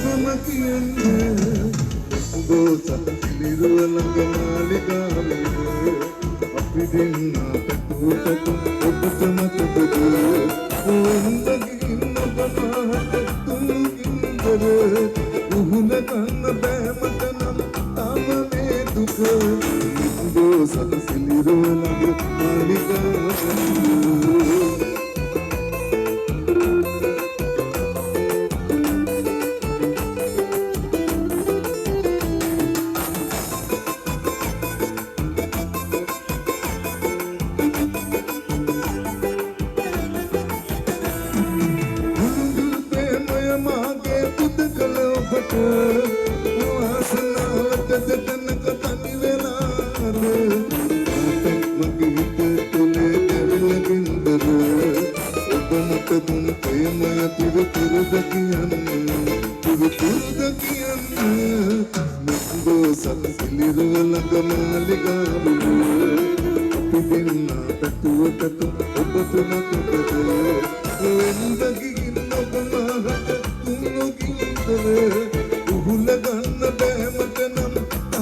මම කියන්නේ දෝසත් නිරුවලඟ මාලිගාවේ අපි දෙන්න පැතුවට ඔබට මතකද වන්දගින්න බමහට තුන්ගින්දර උහුල කන්න බෑ මට නම් තාම මේ දුක දෝසත් නිරුවලඟ මාලිගාවේ When the